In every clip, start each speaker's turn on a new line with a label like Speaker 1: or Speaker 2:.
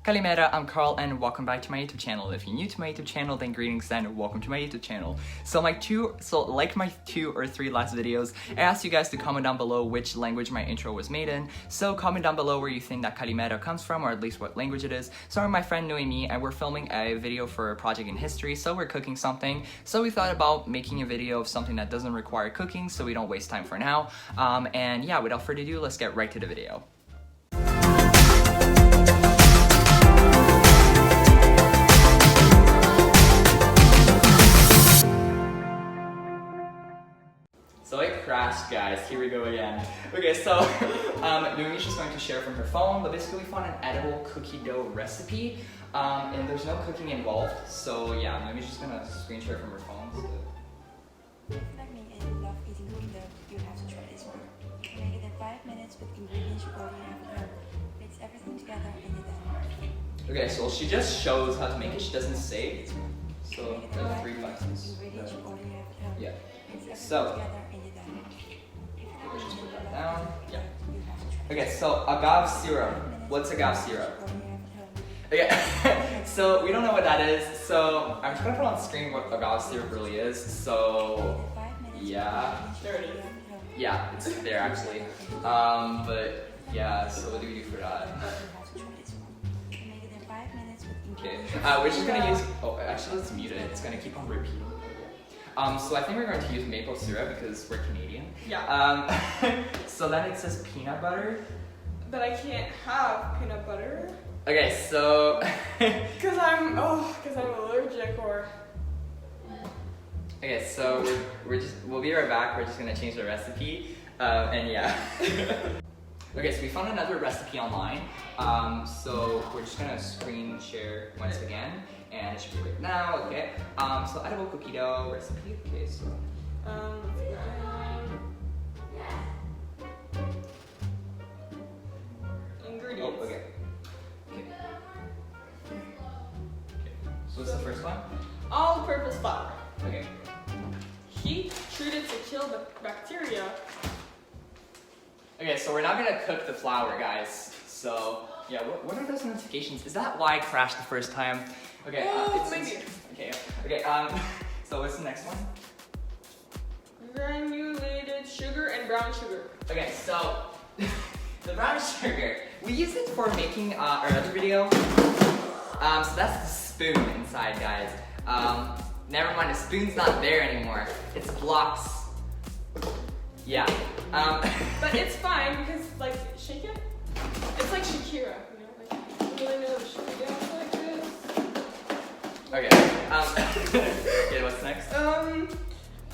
Speaker 1: Kalimera, I'm Carl and welcome back to my YouTube channel. If you're new to my YouTube channel, then greetings and welcome to my YouTube channel. So like my 2 or 3 last videos, I asked you guys to comment down below which language my intro was made in. So comment down below where you think that Kalimera comes from, or at least what language it is. So I'm my friend Noemi and we're filming a video for a project in history, so we're cooking something. So we thought about making a video of something that doesn't require cooking so we don't waste time for now. And yeah, without further ado, let's get right to the video. So it crashed, guys. Here we go again. Okay, so Noemi's just going to share from her phone, but basically we found an edible cookie dough recipe, and there's no cooking involved. So yeah, Noemi's just gonna screen share from her phone. So.
Speaker 2: If you like me and you love eating cookie dough, you have to try this one. Make it in 5 minutes with ingredients you already have at home. Mix everything together and you're done.
Speaker 1: Okay, so she just shows how to make it. She doesn't say. So there's 3 buttons.
Speaker 2: Ingredients you already have at home.
Speaker 1: Yeah.
Speaker 2: Mix everything
Speaker 1: So.
Speaker 2: together and you're done.
Speaker 1: Let's just put that down. Yeah.
Speaker 2: You have to try
Speaker 1: Okay, so agave syrup. What's agave syrup? Okay, so we don't know what that is, so I'm just gonna put on screen what agave syrup really is. So yeah,
Speaker 2: There it is.
Speaker 1: yeah, it's there actually. But yeah, so what do we do for that? Okay, we're just gonna use. Oh, actually, let's mute it. It's gonna keep on repeating. So I think we're going to use maple syrup because we're Canadian.
Speaker 3: Yeah.
Speaker 1: So then it says peanut butter.
Speaker 3: But I can't have peanut butter
Speaker 1: Okay, so.
Speaker 3: because I'm allergic or.
Speaker 1: Okay, so we'll be right back. We're just gonna change the recipe, and yeah. Okay, so we found another recipe online. So we're just gonna screen share once again, and it should be right now. Okay. So edible cookie dough recipe. Okay, so.
Speaker 3: Ingredients.
Speaker 1: Oh, okay. Okay. So what's the first one?
Speaker 3: All-purpose flour.
Speaker 1: Okay.
Speaker 3: Heat treated to kill the bacteria.
Speaker 1: Okay, so we're not gonna cook the flour, guys. So yeah, what are those notifications? Is that why I crashed the first time? Okay.
Speaker 3: Maybe.
Speaker 1: Okay. Okay. So what's the next one?
Speaker 3: Granulated sugar and brown sugar.
Speaker 1: Okay, so the brown sugar, we use it for making our other video. So that's the spoon inside, guys. Never mind, the spoon's not there anymore. It's blocks. Yeah.
Speaker 3: But it's fine because, like, shake it. It's like Shakira, you know? Like, you really know the sugar dance like this.
Speaker 1: Okay. Okay, what's next?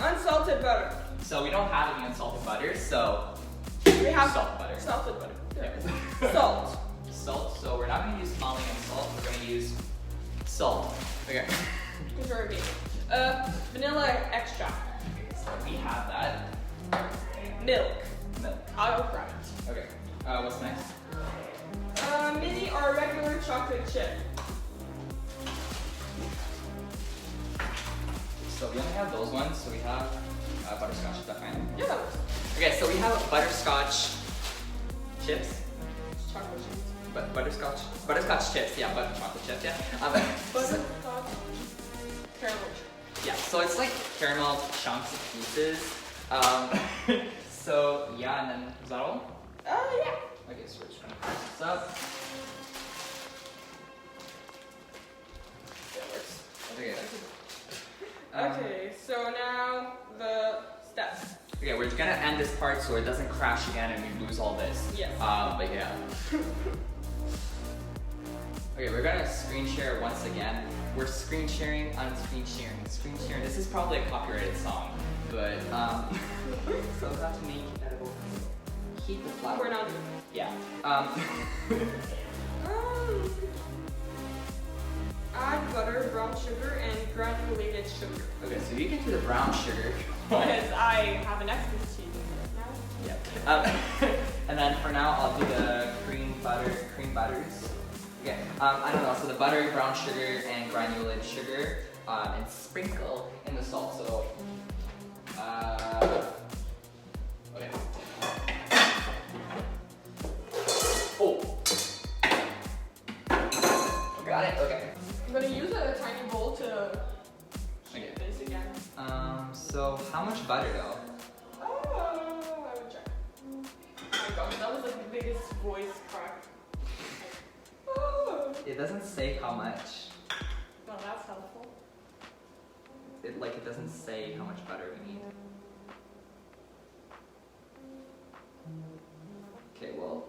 Speaker 3: Unsalted butter.
Speaker 1: So we don't have any unsalted butter, so
Speaker 3: We have
Speaker 1: salt butter.
Speaker 3: salted butter.
Speaker 1: Yeah.
Speaker 3: Salt.
Speaker 1: Salt. So we're not gonna use Molly and salt. We're gonna use salt. Okay.
Speaker 3: Because we're vegan. Vanilla extract.
Speaker 1: So we have that.
Speaker 3: Milk.
Speaker 1: Milk.
Speaker 3: I'll grab it.
Speaker 1: Okay. What's next?
Speaker 3: Mini or regular chocolate chip.
Speaker 1: So we only have those ones. So we have butterscotch. Is that fine?
Speaker 3: Yeah, that works.
Speaker 1: Okay. So we have butterscotch chips.
Speaker 3: Chocolate chips.
Speaker 1: But butterscotch chips. Yeah, chocolate chips. Yeah.
Speaker 3: Butterscotch caramel chips.
Speaker 1: Yeah. So it's like caramel chunks of pieces. So yeah, and then is that all?
Speaker 3: Yeah.
Speaker 1: Okay, so we're just gonna put this up.
Speaker 3: That works.
Speaker 1: Okay.
Speaker 3: Okay, so now the steps.
Speaker 1: Okay, we're just gonna end this part so it doesn't crash again and we lose all this.
Speaker 3: Yes.
Speaker 1: But yeah. Okay, we're gonna screen share once again. We're screen sharing, unscreen sharing, screen sharing. This is probably a copyrighted song, but so we have to make edible. Heat the flour.
Speaker 3: We're not doing
Speaker 1: Yeah.
Speaker 3: Add butter, brown sugar, and granulated sugar.
Speaker 1: Okay, so you can do the brown sugar.
Speaker 3: Because I have an expertise in it now.
Speaker 1: Yeah. And then for now, I'll do the cream butters. Okay. I don't know. So the butter, brown sugar, and granulated sugar, and sprinkle in the salt. So, okay. Oh. got it? Okay.
Speaker 3: I'm gonna use a tiny bowl to
Speaker 1: Okay.
Speaker 3: heat this again.
Speaker 1: So how much butter though?
Speaker 3: Oh, I would check. Oh my god, that was like the biggest voice crack. Oh.
Speaker 1: It doesn't say how much.
Speaker 3: Well, that's helpful.
Speaker 1: It doesn't say how much butter we need. Okay, well.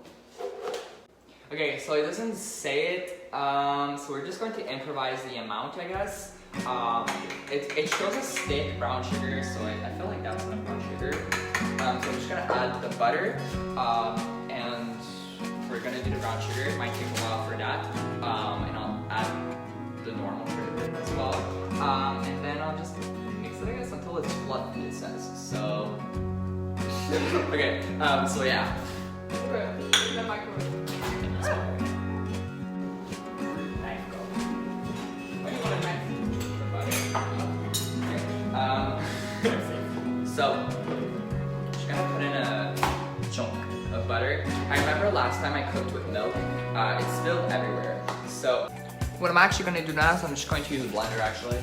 Speaker 1: Okay, so it doesn't say it. So we're just going to improvise the amount, I guess. It shows a stick brown sugar, so I feel like that's enough brown sugar. So I'm just gonna add the butter, and we're gonna do the brown sugar. It might take a while for that, and I'll add the normal sugar as well. And then I'll just mix it, I guess, until it's fluffy. It says so. Okay, so yeah.
Speaker 3: Okay, in the microwave.
Speaker 1: Knife go.
Speaker 3: What do you want a knife?
Speaker 1: So, just gonna put in a chunk of butter. I remember last time I cooked with milk, it spilled everywhere. So, what I'm actually gonna do now is I'm just going to use a blender actually.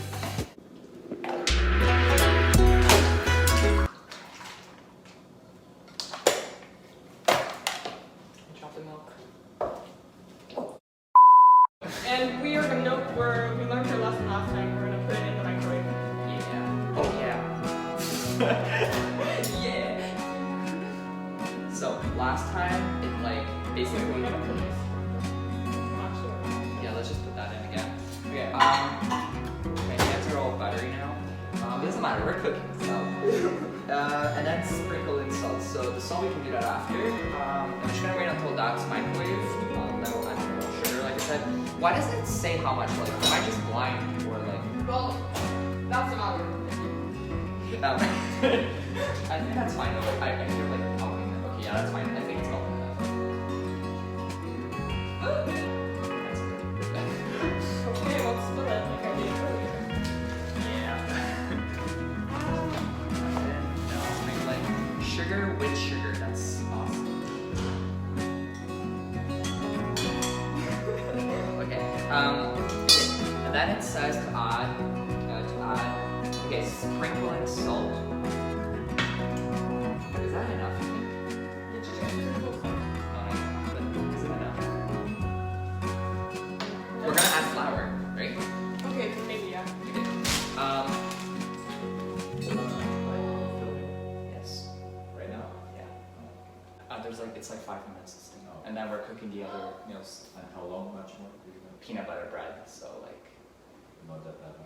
Speaker 1: Drop the milk.
Speaker 3: And we are gonna know we learned our lesson last time. We're gonna put it in the microwave.
Speaker 1: Yeah. Oh yeah. Yeah. So last time it like basically.
Speaker 3: We're gonna put this. I'm not sure.
Speaker 1: Yeah, let's just put that in again. Okay. My hands are all buttery now. It doesn't matter. We're cooking, so. And then sprinkle in salt. So the salt we can do that after. I'm just gonna wait until that's microwave. Then we'll add more sugar, like I said. Why doesn't it say how much? Like, am I just blind or like?
Speaker 3: Well, that's not good.
Speaker 1: I think that's fine though. I hear like popping. Okay, yeah, that's fine. I think it's not enough. That's good.
Speaker 3: Okay, let's split it like I did earlier.
Speaker 1: Yeah. And then now make like sugar with sugar. That's awesome. Okay. And then it says to add. Okay, sprinkle in salt. Is that enough?
Speaker 3: Did you just sprinkle some?
Speaker 1: But is it enough? We're gonna add flour, right?
Speaker 3: Okay, maybe yeah.
Speaker 1: Yes. Right now? Yeah. There's like, it's like 5 minutes this thing.
Speaker 4: Oh.
Speaker 1: And then we're cooking the other meals.
Speaker 4: And how long much more do you want?
Speaker 1: Peanut butter bread, so like.
Speaker 4: Not that much.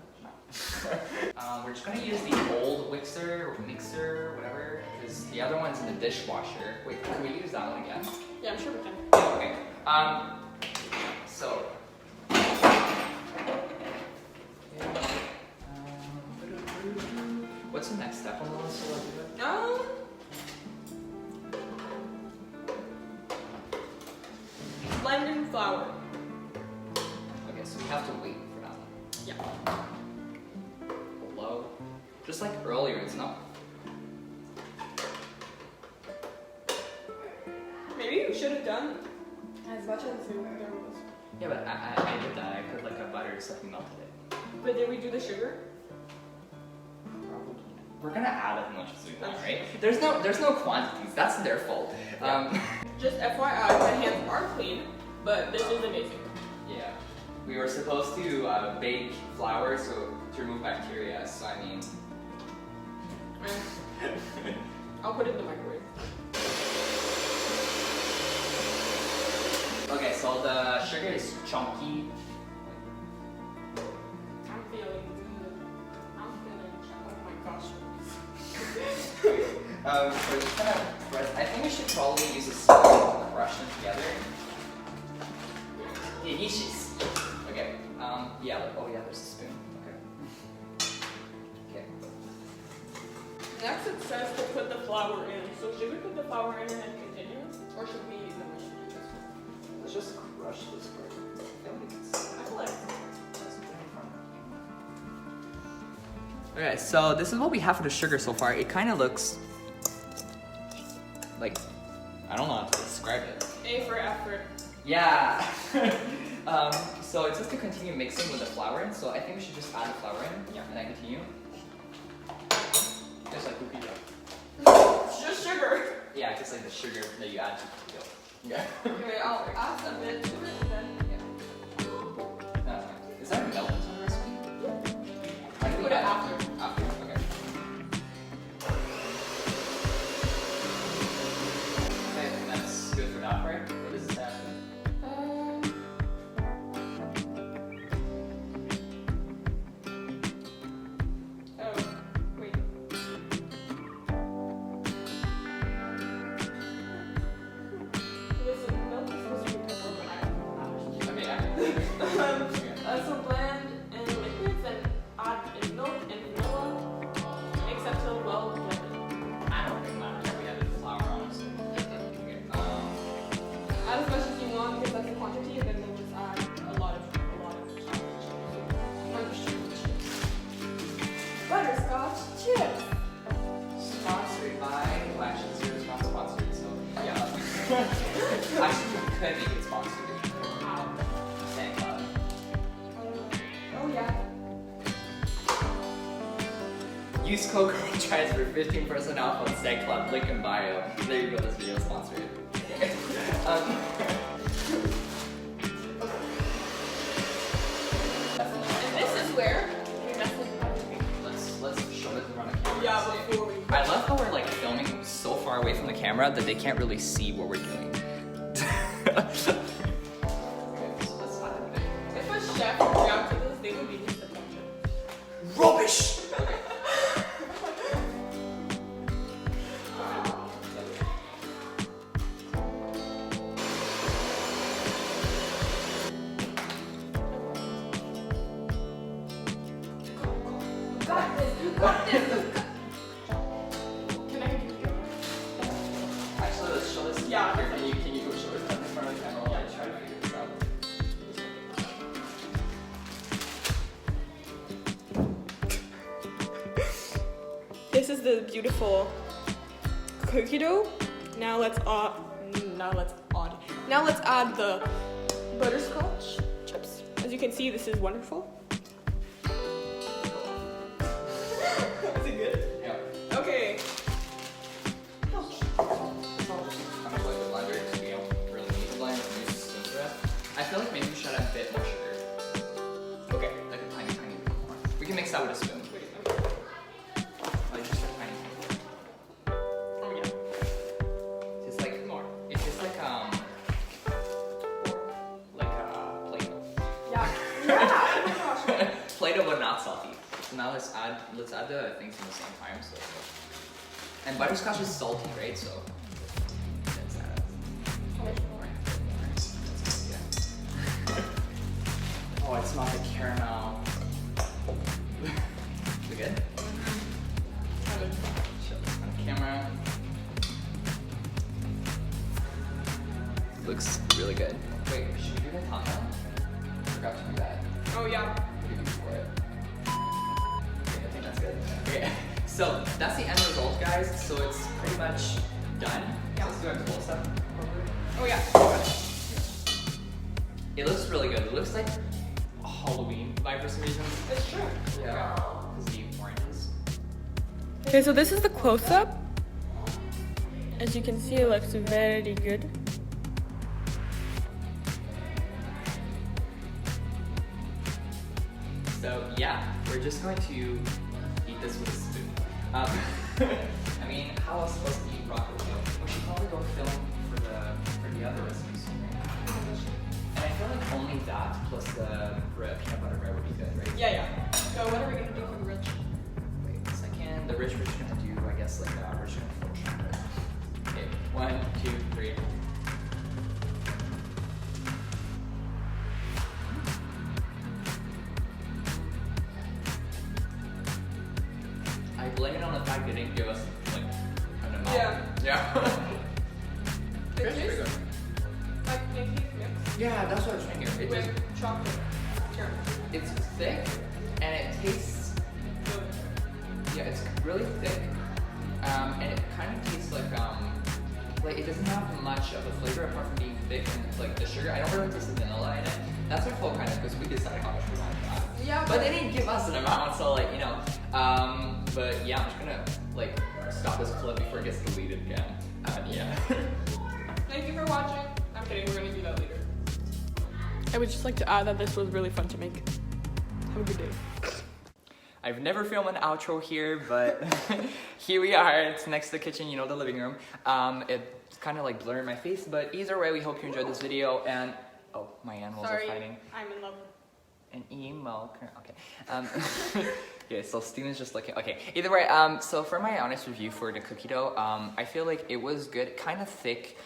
Speaker 1: We're just gonna use the old mixer, whatever, because the other one's in the dishwasher. Wait, can we use that one again?
Speaker 3: Yeah, I'm sure we can.
Speaker 1: Okay. So. What's the next step on the list?
Speaker 3: Blend in flour.
Speaker 1: Okay, so we have to wait for that one.
Speaker 3: Yeah.
Speaker 1: Low. Just like earlier, it's not.
Speaker 3: Maybe we should have done as much as there was.
Speaker 1: Yeah, but I did that. I put like a butter so we melted it.
Speaker 3: But did we do the sugar?
Speaker 1: Probably. We're gonna add as much as we want, right? There's no quantities. That's their fault.
Speaker 3: Just FYI, my hands are clean, but this is amazing.
Speaker 1: Yeah. We were supposed to bake flour to remove bacteria. So I mean.
Speaker 3: I'll put it in the microwave.
Speaker 1: Okay, so the sugar is chunky.
Speaker 3: I'm feeling good. Oh my gosh.
Speaker 1: We're just gonna press. I think we should probably use a spoon to crush them together. Okay. Yeah. Oh yeah, there's a spoon. Okay.
Speaker 3: Next it says to put the flour in. So should we put the flour in and then continue? Or should we
Speaker 1: Let's just crush this part.
Speaker 3: I feel like
Speaker 1: Okay, so this is what we have for the sugar so far. It kind of looks like, I don't know how to describe it.
Speaker 3: A for effort.
Speaker 1: Yeah. So it's just to continue mixing with the flour. So I think we should just add the flour in.
Speaker 3: Yeah.
Speaker 1: And then continue. Just like cookie dough.
Speaker 3: It's just sugar.
Speaker 1: Yeah, just like the sugar that you add to cookie dough. Yeah.
Speaker 3: Okay, I'll add a bit to it and then
Speaker 1: That's fine. Is that milk on the recipe? I think
Speaker 3: put it after.
Speaker 1: After, okay. Okay, that's good for that part. What does this have?
Speaker 3: Oh, wait. Listen, milk is supposed to be purple, but
Speaker 1: Okay, yeah.
Speaker 3: so blend in liquids and add in milk and vanilla. Mix until well blended.
Speaker 1: I don't think that we added flour, honestly. Okay.
Speaker 3: Add as much as you want because that's the quantity, and then we'll just add a lot of butterscotch chips.
Speaker 1: Sponsored by, well, actually, Zero's not sponsored, so yeah. Actually, we could make it sponsored. Thank God.
Speaker 3: Oh yeah.
Speaker 1: Use code GIRLTRIES for 15% off on Seg Club, link in bio. There you go, this video is sponsored.
Speaker 3: And this is where we definitely have to be.
Speaker 1: Let's show it in front of camera.
Speaker 3: Yeah,
Speaker 1: and see.
Speaker 3: before we.
Speaker 1: I love how we're like filming so far away from the camera that they can't really see what we're doing. Okay, so let's add a bit.
Speaker 3: If a chef reacted to this, they would be disappointed.
Speaker 1: Rubbish! Okay.
Speaker 3: You got this. You got this. Can I keep going?
Speaker 1: Actually, let's show this.
Speaker 3: Yeah.
Speaker 1: Here, can you go show it in front of the camera while I try to figure this out?
Speaker 3: This is the beautiful cookie dough. Now let's add the butterscotch chips. As you can see, this is wonderful. Is it good?
Speaker 1: Yeah.
Speaker 3: Okay.
Speaker 1: It's all just kind of like a blender because we don't really need to blend. We use spoon for it. I feel like maybe we should add a bit more sugar. Okay, like a tiny, tiny bit more. We can mix that with a spoon.
Speaker 3: Wait, okay.
Speaker 1: Like just a tiny.
Speaker 3: Oh yeah.
Speaker 1: Just like
Speaker 3: More.
Speaker 1: It's just like Play-Doh.
Speaker 3: Yeah. Yeah. Oh my gosh.
Speaker 1: Play-Doh but not salty. So now let's add the things in the same time. So, and butterscotch is salty, right? So let's add more. Yeah. Oh, it smells like caramel. We good? Show this on camera. Looks really good. Wait, should we do the top now? I forgot to do that.
Speaker 3: Oh yeah.
Speaker 1: What do you do for it? Okay, I think that's good. Okay, so that's the end result, guys. So it's pretty much done.
Speaker 3: Yeah.
Speaker 1: Let's do a close-up.
Speaker 3: Oh yeah.
Speaker 1: It looks really good. It looks like a Halloween vibe for some reason.
Speaker 3: It's true.
Speaker 1: Yeah. Because the oranges.
Speaker 3: Okay, so this is the close-up. As you can see, it looks very good.
Speaker 1: So yeah, we're just going to eat this with a spoon. I mean, how else supposed to eat broccoli? We should probably go film for the other recipes. And I feel like only that plus the peanut butter bread would be good, right?
Speaker 3: Yeah, yeah. So what are we gonna do for the rich?
Speaker 1: Wait a second. The rich gonna do, I guess, like the average portion. Okay, 1, 2, 3. I blame it on the fact they didn't give us like an amount.
Speaker 3: Yeah.
Speaker 1: Yeah.
Speaker 3: The
Speaker 1: It's pretty
Speaker 3: taste,
Speaker 1: good.
Speaker 3: like pancake mix
Speaker 1: Yeah, that's what I was trying here. It
Speaker 3: with
Speaker 1: just,
Speaker 3: chocolate caramel.
Speaker 1: it's thick and it tastes, yeah, it's really thick. And it kind of tastes like it doesn't have much of a flavor apart from being thick and like the sugar. I don't really taste the vanilla in it, That's our full credit because we decided how much we wanted that.
Speaker 3: Yeah,
Speaker 1: But they didn't give us an amount, so like, you know. But yeah, I'm just gonna like stop this clip before it gets deleted again. Yeah.
Speaker 3: thank you for watching. I'm kidding, we're gonna do that later. I would just like to add that this was really fun to make. Have a good day.
Speaker 1: I've never filmed an outro here, but here we are. It's next to the kitchen, you know, the living room. It's kind of like blurring my face, but either way, we hope you enjoyed this video. And oh, my animals
Speaker 3: Sorry,
Speaker 1: are fighting.
Speaker 3: I'm in love.
Speaker 1: An emo. Okay. Yeah. So Steven's just looking. Okay. Either way. So for my honest review for the cookie dough, I feel like it was good. Kind of thick.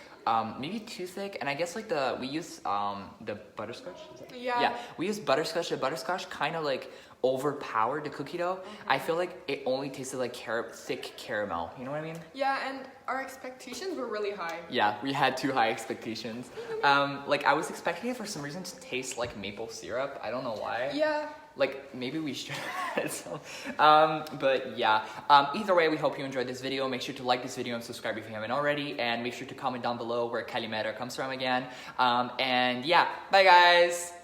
Speaker 1: Maybe too thick. And I guess like we used the butterscotch. Is that?
Speaker 3: Yeah.
Speaker 1: Yeah. We used butterscotch. The butterscotch kind of like overpowered the cookie dough. I feel like it only tasted like thick caramel. You know what I mean?
Speaker 3: Yeah, and our expectations were really high.
Speaker 1: Yeah, we had too high expectations. Like I was expecting it for some reason to taste like maple syrup. I don't know why.
Speaker 3: Yeah.
Speaker 1: Like maybe we should have so. But yeah. Either way, we hope you enjoyed this video. Make sure to like this video and subscribe if you haven't already. And make sure to comment down below where Calimera comes from again. And yeah, bye guys.